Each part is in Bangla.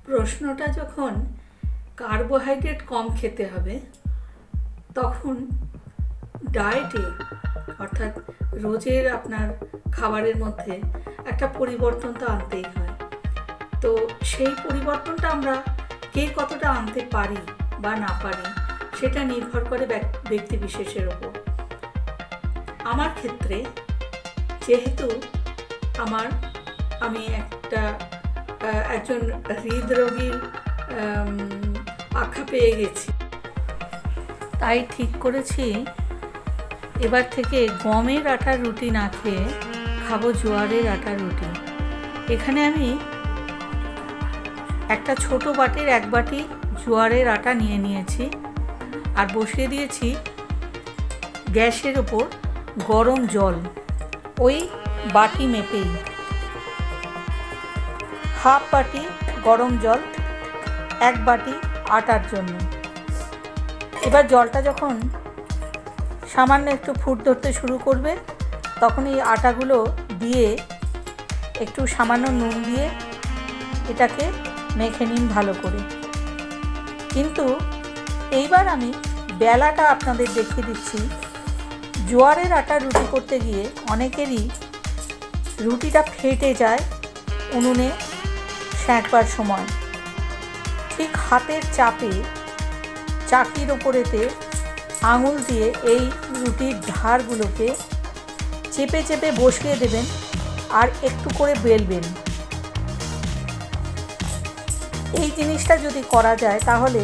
প্রশ্নটা যখন কার্বোহাইড্রেট কম খেতে হবে তখন ডায়েটে অর্থাৎ রোজের আপনার খাবারের মধ্যে একটা পরিবর্তন তো আনতেই হয়। তো সেই পরিবর্তনটা আমরা কে কতটা আনতে পারি বা না পারি সেটা নির্ভর করে ব্যক্তি বিশেষের ওপর। আমার ক্ষেত্রে যেহেতু আমি একজন হৃদরোগীর আখ্যা পেয়ে গেছি, তাই ঠিক করেছি এবার থেকে গমের আটার রুটি না খেয়ে খাবো জোয়ারের আটার রুটি। এখানে আমি একটা ছোট বাটির 1 বাটি জোয়ারের আটা নিয়ে নিয়েছি আর বসিয়ে দিয়েছি গ্যাসের ওপর গরম জল, ওই বাটি মেপেই হাফ বাটি গরম জল 1 বাটি আটার জন্য। এবার জলটা যখন সামান্য একটু ফুট ধরতে শুরু করবে তখন এই আটাগুলো দিয়ে একটু সামান্য নুন দিয়ে এটাকে মেখে নিন ভালো করে। কিন্তু এইবার আমি বেলাটা আপনাদের দেখিয়ে দিচ্ছি। জোয়ারের আটা রুটি করতে গিয়ে অনেকেরই রুটিটা ফেটে যায় উনুনে সেঁকবার সময়। ঠিক হাতের চাপে চাকির ওপরেতে আঙুল দিয়ে এই রুটির ধারগুলোকে চেপে চেপে বসিয়ে দেবেন আর একটু করে বেলবেন। এই জিনিসটা যদি করা যায় তাহলে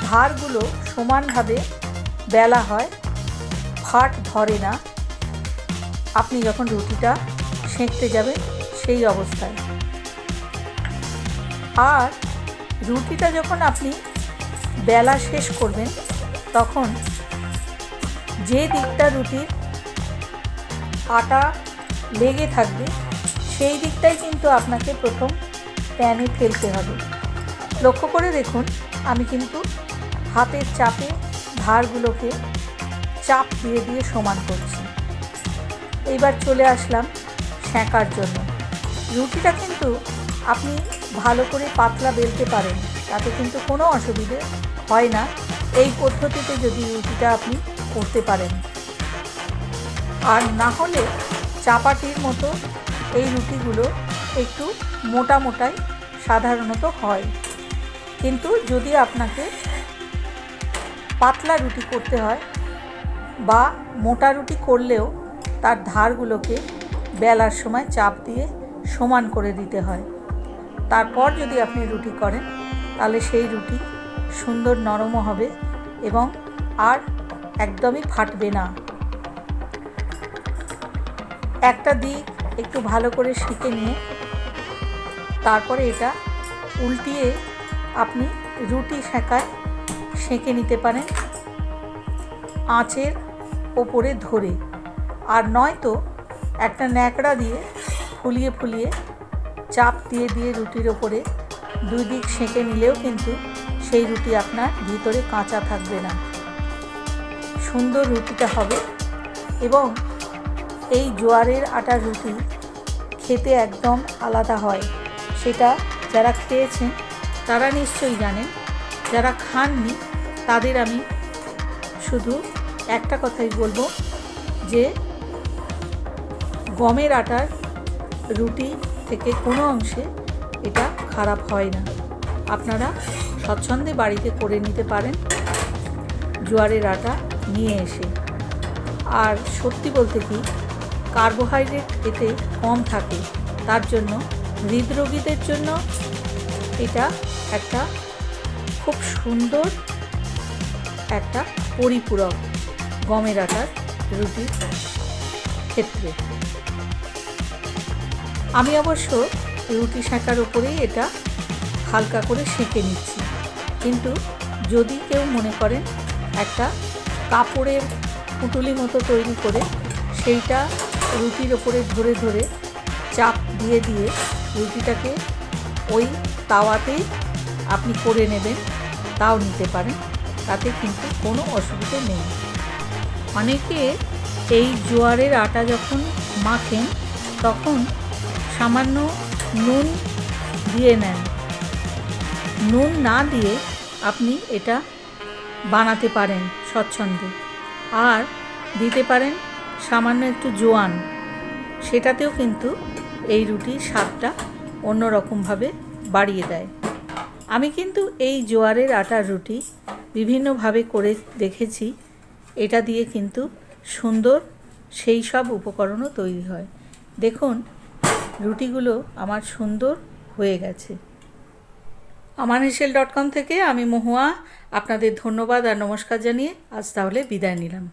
ধারগুলো সমানভাবে বেলা হয়, ফাট ধরে না আপনি যখন রুটিটা সেঁকতে যাবেন সেই অবস্থায়। আর রুটিটা যখন আপনি বেলা শেষ করবেন তখন যে দিকটা রুটির আটা লেগে থাকবে সেই দিকটাই কিন্তু আপনাকে প্রথম প্যানে ফেলতে হবে। লক্ষ্য করে দেখুন, আমি কিন্তু হাতের চাপে ধারগুলোকে চাপ দিয়ে দিয়ে সমান করছি। এইবার চলে আসলাম সেঁকার জন্য। রুটিটা কিন্তু আপনি ভালো করে পাতলা বেলতে পারেন, তাতে কিন্তু কোনো অসুবিধে হয় না এই পদ্ধতিতে যদি রুটিটা আপনি করতে পারেন। আর না হলে চাপাটির মতো এই রুটিগুলো একটু মোটা মোটাই সাধারণত হয়। কিন্তু যদি আপনাকে পাতলা রুটি করতে হয় বা মোটা রুটি করলেও তার ধারগুলোকে বেলার সময় চাপ দিয়ে সমান করে দিতে হয়। তারপর যদি আপনি রুটি করেন তাহলে সেই রুটি সুন্দর নরমও হবে এবং আর একদমই ফাটবে না। একটা দিক একটু ভালো করে সেঁকে নিয়ে তারপরে এটা উল্টিয়ে আপনি রুটি সেঁকে নিতে পারেন আঁচের ওপরে ধরে। আর নয়তো একটা ন্যাকড়া দিয়ে ফুলিয়ে ফুলিয়ে চাপ দিয়ে দিয়ে রুটির ওপরে 2 দিক সেঁকে নিলেও কিন্তু সেই রুটি আপনার ভিতরে কাঁচা থাকবে না, সুন্দর রুটিটা হবে। এবং এই জোয়ারের আটার রুটি খেতে একদম আলাদা হয়। সেটা যারা খেয়েছেন তারা নিশ্চয়ই জানেন, যারা খাননি তাদের আমি শুধু একটা কথাই বলবো যে গমের আটার রুটি থেকে কোনো অংশে এটা খারাপ হয় না। আপনারা স্বচ্ছন্দে বাড়িতে করে নিতে পারেন জোয়ারের আটা নিয়ে এসে। আর সত্যি বলতে কি, কার্বোহাইড্রেট এতে কম থাকে, তার জন্য হৃদরোগীদের জন্য এটা একটা খুব সুন্দর একটা পরিপূরক গমের আটার রুটির ক্ষেত্রে। আমি অবশ্য রুটি সেঁকার উপরেই এটা হালকা করে সেঁকে নিচ্ছি। কিন্তু যদি কেউ মনে করেন একটা কাপড়ের পুঁটুলি মতো তৈরি করে সেইটা রুটির ওপরে ধরে ধরে চাপ দিয়ে দিয়ে রুটিটাকে ওই তাওয়াতেই আপনি করে নেবেন, তাও নিতে পারেন, তাতে কিন্তু কোনো অসুবিধে নেই। অনেকে এই জোয়ারের আটা যখন মাখেন তখন সামান্য নুন দিয়ে নেন, নুন না দিয়ে আপনি এটা বানাতে পারেন স্বচ্ছন্দে। আর দিতে পারেন সামান্য একটু জোয়ান, সেটাতেও কিন্তু এই রুটির স্বাদটা অন্যরকমভাবে বাড়িয়ে দেয়। আমি কিন্তু এই জোয়ারের আটার রুটি বিভিন্নভাবে করে দেখেছি, এটা দিয়ে কিন্তু সুন্দর সেই সব উপকরণও তৈরি হয়। দেখুন রুটিগুলো আমার সুন্দর হয়ে গেছে। amanhesel.com থেকে আমি মহুয়া আপনাদের ধন্যবাদ আর নমস্কার জানিয়ে আজ তাহলে বিদায় নিলাম।